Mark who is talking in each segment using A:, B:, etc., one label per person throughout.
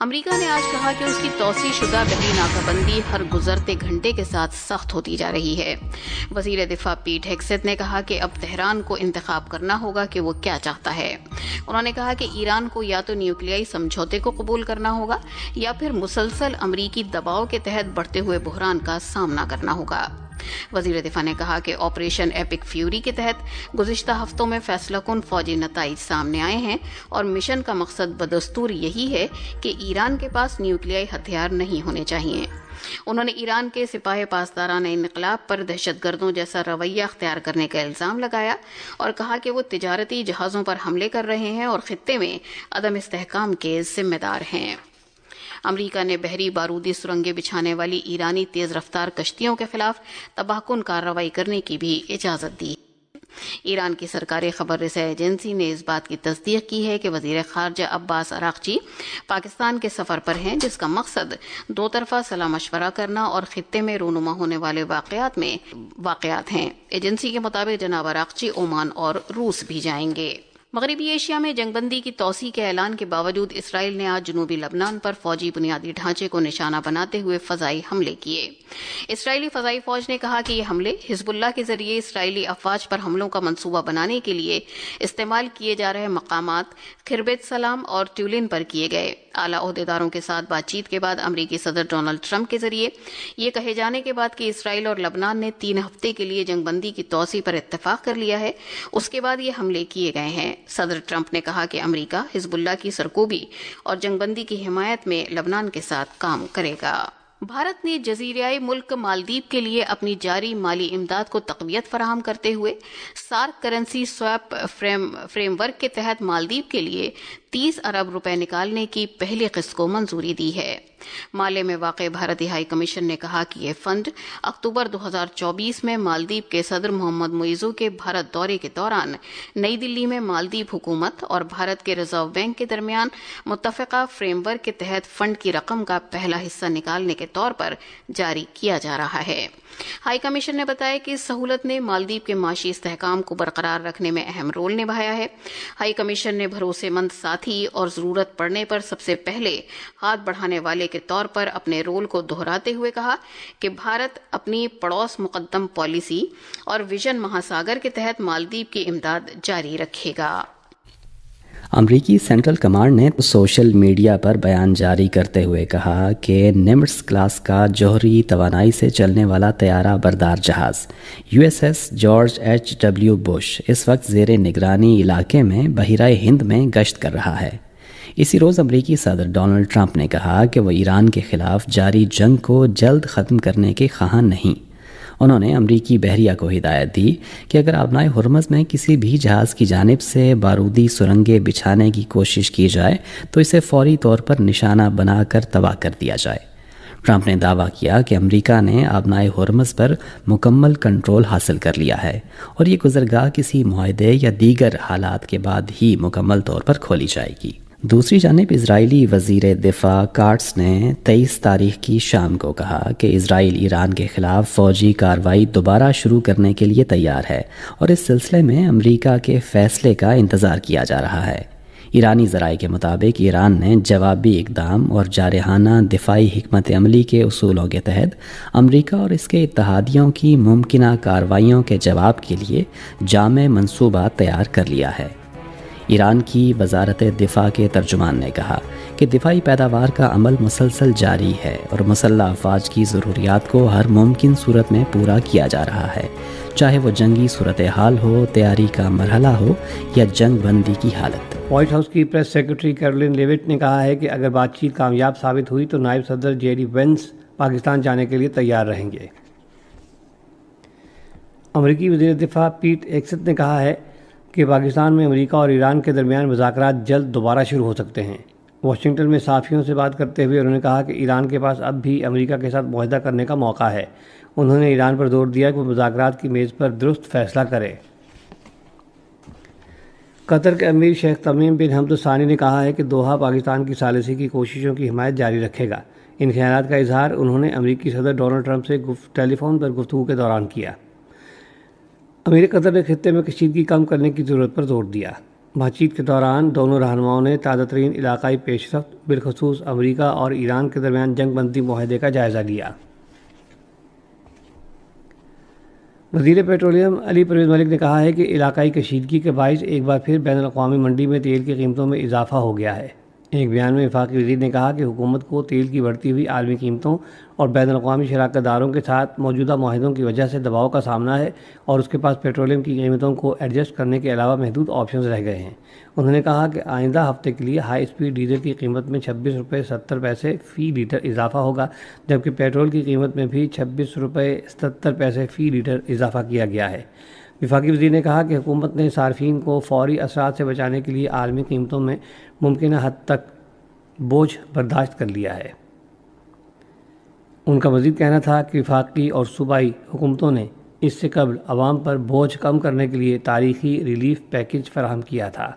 A: امریکہ نے آج کہا کہ اس کی توسیع شدہ بحری ناکہ بندی ہر گزرتے گھنٹے کے ساتھ سخت ہوتی جا رہی ہے۔ وزیر دفاع پیٹ ہیگسیت نے کہا کہ اب تہران کو انتخاب کرنا ہوگا کہ وہ کیا چاہتا ہے۔ انہوں نے کہا کہ ایران کو یا تو نیوکلیائی سمجھوتے کو قبول کرنا ہوگا یا پھر مسلسل امریکی دباؤ کے تحت بڑھتے ہوئے بحران کا سامنا کرنا ہوگا۔ وزیر دفاع نے کہا کہ آپریشن ایپک فیوری کے تحت گزشتہ ہفتوں میں فیصلہ کن فوجی نتائج سامنے آئے ہیں اور مشن کا مقصد بدستور یہی ہے کہ ایران کے پاس نیوکلیائی ہتھیار نہیں ہونے چاہیے۔ انہوں نے ایران کے سپاہ پاسدارانہ انقلاب پر دہشت گردوں جیسا رویہ اختیار کرنے کا الزام لگایا اور کہا کہ وہ تجارتی جہازوں پر حملے کر رہے ہیں اور خطے میں عدم استحکام کے ذمہ دار ہیں۔ امریکہ نے بحری بارودی سرنگیں بچھانے والی ایرانی تیز رفتار کشتیوں کے خلاف تباہ کن کارروائی کرنے کی بھی اجازت دی۔ ایران کی سرکاری خبر رساں ایجنسی نے اس بات کی تصدیق کی ہے کہ وزیر خارجہ عباس عراقچی پاکستان کے سفر پر ہیں، جس کا مقصد دو طرفہ صلاح مشورہ کرنا اور خطے میں رونما ہونے والے واقعات ہیں۔ ایجنسی کے مطابق جناب عراقچی عمان اور روس بھی جائیں گے۔ مغربی ایشیا میں جنگ بندی کی توسیع کے اعلان کے باوجود اسرائیل نے آج جنوبی لبنان پر فوجی بنیادی ڈھانچے کو نشانہ بناتے ہوئے فضائی حملے کیے۔ اسرائیلی فضائی فوج نے کہا کہ یہ حملے حزب اللہ کے ذریعے اسرائیلی افواج پر حملوں کا منصوبہ بنانے کے لیے استعمال کیے جا رہے مقامات خربت سلام اور ٹیولن پر کیے گئے۔ اعلیٰ عہدیداروں کے ساتھ بات چیت کے بعد امریکی صدر ڈونلڈ ٹرمپ کے ذریعے یہ کہے جانے کے بعد کہ اسرائیل اور لبنان نے 3 ہفتے کے لیے جنگ بندی کی توسیع پر اتفاق کر لیا ہے، اس کے بعد یہ حملے کیے گئے ہیں۔ صدر ٹرمپ نے کہا کہ امریکہ حزب اللہ کی سرکوبی اور جنگ بندی کی حمایت میں لبنان کے ساتھ کام کرے گا۔ بھارت نے جزیریائی ملک مالدیپ کے لیے اپنی جاری مالی امداد کو تقویت فراہم کرتے ہوئے SAARC currency swap frame work کے تحت مالدیپ کے لیے 30 ارب روپے نکالنے کی پہلی قسط کو منظوری دی ہے۔ مالے میں واقع بھارتی ہائی کمیشن نے کہا کہ یہ فنڈ اکتوبر 2024 میں مالدیپ کے صدر محمد معیزو کے بھارت دورے کے دوران نئی دلی میں مالدیپ حکومت اور بھارت کے ریزرو بینک کے درمیان متفقہ فریم ورک کے تحت فنڈ کی رقم کا پہلا حصہ نکالنے کے طور پر جاری کیا جا رہا ہے۔ ہائی کمیشن نے بتایا کہ اس سہولت نے مالدیپ کے معاشی استحکام کو برقرار رکھنے میں اہم رول نبھایا ہے۔ ہائی کمیشن نے بھروسے مند ساتھی اور ضرورت پڑنے پر سب سے پہلے ہاتھ بڑھانے والے کے طور پر اپنے رول کو دہراتے ہوئے کہا کہ بھارت اپنی پڑوس مقدم پالیسی اور ویژن مہاساگر کے تحت مالدیپ کی امداد جاری رکھے گا۔
B: امریکی سینٹرل کمانڈ نے سوشل میڈیا پر بیان جاری کرتے ہوئے کہا کہ نیمٹس کلاس کا جوہری توانائی سے چلنے والا طیارہ بردار جہاز USS جارج H.W. بش اس وقت زیر نگرانی علاقے میں بحیرہ ہند میں گشت کر رہا ہے۔ اسی روز امریکی صدر ڈونلڈ ٹرمپ نے کہا کہ وہ ایران کے خلاف جاری جنگ کو جلد ختم کرنے کے خواہاں نہیں۔ انہوں نے امریکی بحریہ کو ہدایت دی کہ اگر آبنائے ہرمز میں کسی بھی جہاز کی جانب سے بارودی سرنگیں بچھانے کی کوشش کی جائے تو اسے فوری طور پر نشانہ بنا کر تباہ کر دیا جائے۔ ٹرمپ نے دعویٰ کیا کہ امریکہ نے آبنائے ہرمز پر مکمل کنٹرول حاصل کر لیا ہے اور یہ گزرگاہ کسی معاہدے یا دیگر حالات کے بعد ہی مکمل طور پر کھولی جائے گی۔ دوسری جانب اسرائیلی وزیر دفاع کاٹس نے 23 تاریخ کی شام کو کہا کہ اسرائیل ایران کے خلاف فوجی کارروائی دوبارہ شروع کرنے کے لیے تیار ہے اور اس سلسلے میں امریکہ کے فیصلے کا انتظار کیا جا رہا ہے۔ ایرانی ذرائع کے مطابق ایران نے جوابی اقدام اور جارحانہ دفاعی حکمت عملی کے اصولوں کے تحت امریکہ اور اس کے اتحادیوں کی ممکنہ کارروائیوں کے جواب کے لیے جامع منصوبہ تیار کر لیا ہے۔ ایران کی وزارت دفاع کے ترجمان نے کہا کہ دفاعی پیداوار کا عمل مسلسل جاری ہے اور مسلح افواج کی ضروریات کو ہر ممکن صورت میں پورا کیا جا رہا ہے، چاہے وہ جنگی صورتحال ہو، تیاری کا مرحلہ ہو یا جنگ بندی کی حالت۔
C: وائٹ ہاؤس کی پریس سیکرٹری کیرولین لیوٹ نے کہا ہے کہ اگر بات چیت کامیاب ثابت ہوئی تو نائب صدر JD وینس پاکستان جانے کے لیے تیار رہیں گے۔ امریکی وزیر دفاع پیٹ ہیگسیت نے کہا ہے کہ پاکستان میں امریکہ اور ایران کے درمیان مذاکرات جلد دوبارہ شروع ہو سکتے ہیں۔ واشنگٹن میں صحافیوں سے بات کرتے ہوئے انہوں نے کہا کہ ایران کے پاس اب بھی امریکہ کے ساتھ معاہدہ کرنے کا موقع ہے۔ انہوں نے ایران پر زور دیا کہ وہ مذاکرات کی میز پر درست فیصلہ کرے۔ قطر کے امیر شیخ تمیم بن حمد الثانی نے کہا ہے کہ دوحہ پاکستان کی ثالثی کی کوششوں کی حمایت جاری رکھے گا۔ ان خیالات کا اظہار انہوں نے امریکی صدر ڈونلڈ ٹرمپ سے ٹیلی فون پر گفتگو کے دوران کیا۔ امیر قطر نے خطے میں کشیدگی کم کرنے کی ضرورت پر زور دیا۔ بات چیت کے دوران دونوں رہنماؤں نے تازہ ترین علاقائی پیش رفت بالخصوص امریکہ اور ایران کے درمیان جنگ بندی معاہدے کا جائزہ لیا۔ وزیر پیٹرولیم علی پرویز ملک نے کہا ہے کہ علاقائی کشیدگی کے باعث ایک بار پھر بین الاقوامی منڈی میں تیل کی قیمتوں میں اضافہ ہو گیا ہے۔ ایک بیان میں وفاقی وزیر نے کہا کہ حکومت کو تیل کی بڑھتی ہوئی عالمی قیمتوں اور بین الاقوامی شراکت داروں کے ساتھ موجودہ معاہدوں کی وجہ سے دباؤ کا سامنا ہے اور اس کے پاس پیٹرولیم کی قیمتوں کو ایڈجسٹ کرنے کے علاوہ محدود آپشنز رہ گئے ہیں۔ انہوں نے کہا کہ آئندہ ہفتے کے لیے ہائی اسپیڈ ڈیزل کی قیمت میں 26 روپے 70 پیسے فی لیٹر اضافہ ہوگا، جبکہ پیٹرول کی قیمت میں بھی 26 روپے 77 پیسے فی لیٹر اضافہ کیا گیا ہے۔ وفاقی وزیر نے کہا کہ حکومت نے صارفین کو فوری اثرات سے بچانے کے لیے عالمی قیمتوں میں ممکنہ حد تک بوجھ برداشت کر لیا ہے۔ ان کا مزید کہنا تھا کہ وفاقی اور صوبائی حکومتوں نے اس سے قبل عوام پر بوجھ کم کرنے کے لیے تاریخی ریلیف پیکج فراہم کیا تھا۔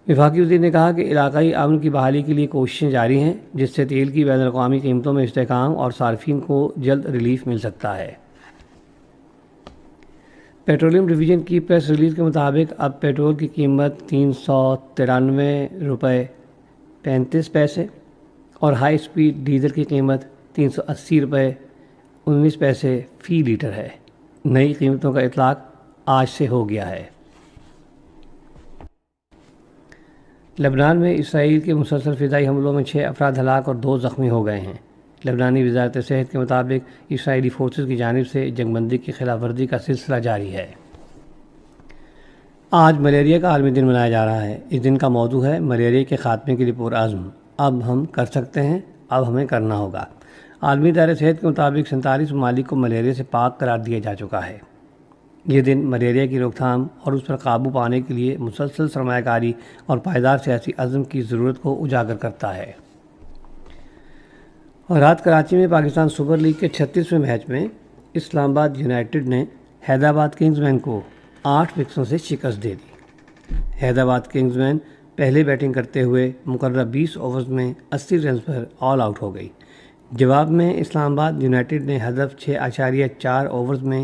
C: وفاقی وزیر نے کہا کہ علاقائی امن کی بحالی کے لیے کوششیں جاری ہیں، جس سے تیل کی بین الاقوامی قیمتوں میں استحکام اور صارفین کو جلد ریلیف مل سکتا ہے۔ پیٹرولیم ڈویژن کی پریس ریلیز کے مطابق اب پیٹرول کی قیمت 393 روپے 35 پیسے اور ہائی اسپیڈ ڈیزل کی قیمت 380 روپے 19 پیسے فی لیٹر ہے۔ نئی قیمتوں کا اطلاق آج سے ہو گیا ہے۔ لبنان میں اسرائیل کے مسلسل فضائی حملوں میں 6 افراد ہلاک اور 2 زخمی ہو گئے ہیں۔ لبنانی وزارت صحت کے مطابق اسرائیلی فورسز کی جانب سے جنگ بندی کی خلاف ورزی کا سلسلہ جاری ہے۔ آج ملیریا کا عالمی دن منایا جا رہا ہے۔ اس دن کا موضوع ہے ملیریا کے خاتمے کے لیے پرعزم، اب ہم کر سکتے ہیں، اب ہمیں کرنا ہوگا۔ عالمی ادارہ صحت کے مطابق 47 ممالک کو ملیریا سے پاک قرار دیا جا چکا ہے۔ یہ دن ملیریا کی روک تھام اور اس پر قابو پانے کے لیے مسلسل سرمایہ کاری اور پائیدار سیاسی عزم کی ضرورت کو اجاگر کرتا ہے۔ اور رات کراچی میں پاکستان سپر لیگ کے 36ویں میچ میں اسلام آباد یونائیٹڈ نے حیدرآباد کنگز مین کو 8 وکٹوں سے شکست دے دی۔ حیدرآباد کنگز مین پہلے بیٹنگ کرتے ہوئے مقررہ 20 اوورز میں 80 رنز پر آل آؤٹ ہو گئی۔ جواب میں اسلام آباد یونائیٹڈ نے ہدف 6.4 اوورز میں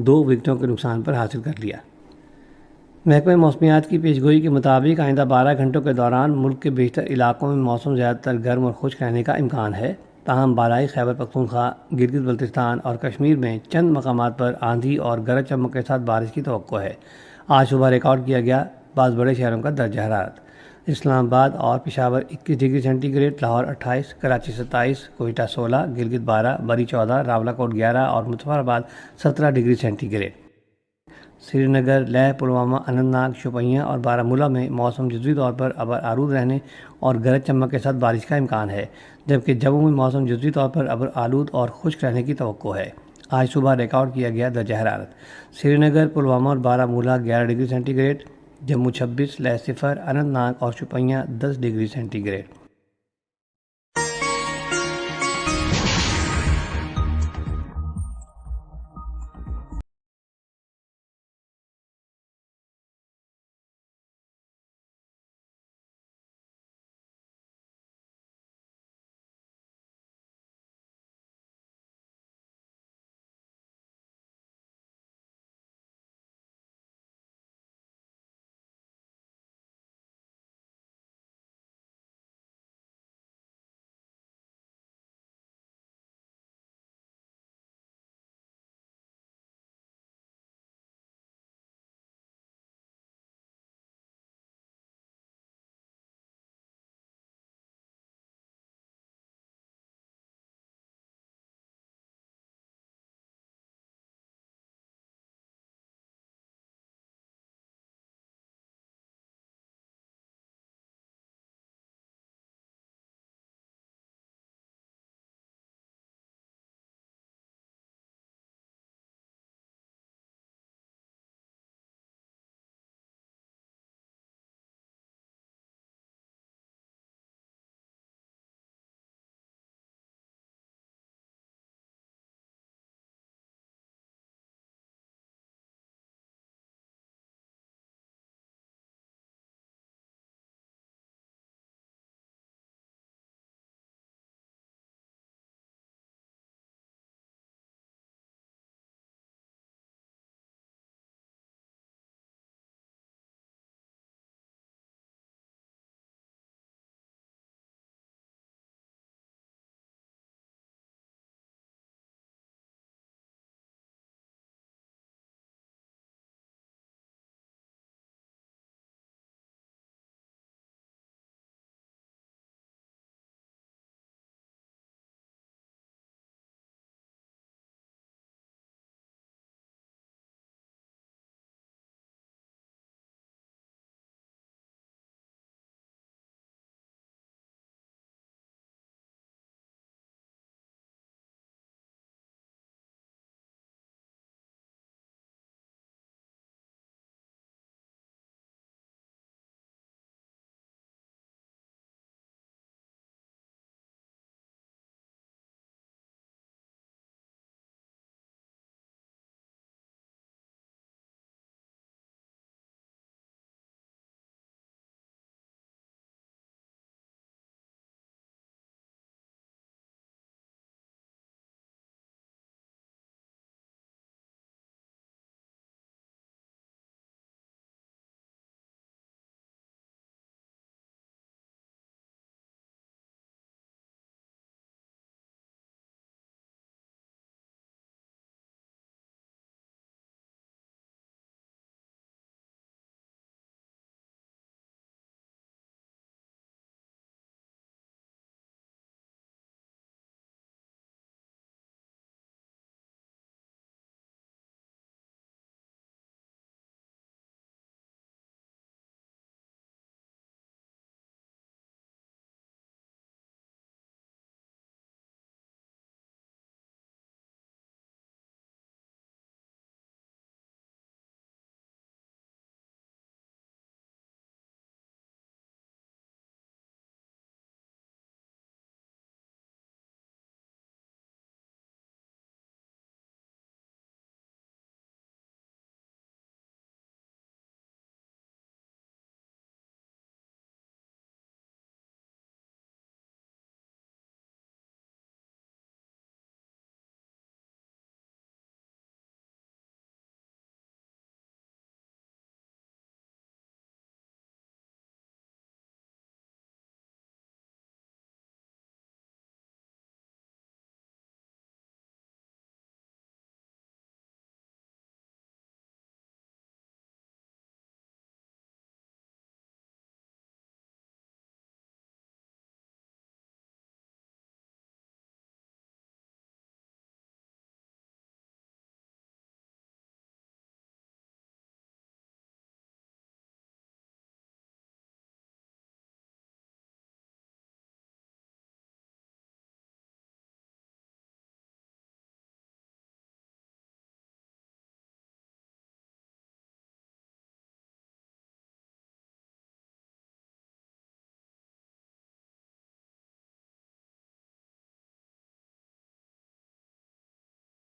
C: 2 وکٹوں کے نقصان پر حاصل کر لیا۔ محکمہ موسمیات کی پیشگوئی کے مطابق آئندہ 12 گھنٹوں کے دوران ملک کے بیشتر علاقوں میں موسم زیادہ تر گرم اور خشک رہنے کا امکان ہے، تاہم بالائی خیبر پختونخوا، گلگت بلتستان اور کشمیر میں چند مقامات پر آندھی اور گرج چمک کے ساتھ بارش کی توقع ہے۔ آج صبح ریکارڈ کیا گیا بعض بڑے شہروں کا درجہ حرارت۔ اسلام آباد اور Peshawar 21 degree centigrade, Lahore 28، Karachi 27، Quetta 16، Gilgit 12، بری 14، راولہ کوٹ 11 اور مظفر آباد 17 ڈگری سینٹی گریڈ۔ سری نگر، لیہ، پلوامہ، اننت ناگ، شوپیاں اور بارہمولہ میں موسم جزوی طور پر ابر آلود رہنے اور گرج چمک کے ساتھ بارش کا امکان ہے، جبکہ جموں میں موسم جزوی طور پر ابر آلود اور خشک رہنے کی توقع ہے۔ آج صبح ریکارڈ کیا گیا درجہ حرارت۔ سری نگر، پلوامہ اور Baramulla 11 degree centigrade, Jammu 26، Leh 0، Anantnag اور شوپیاں 10 ڈگری سینٹی گریڈ۔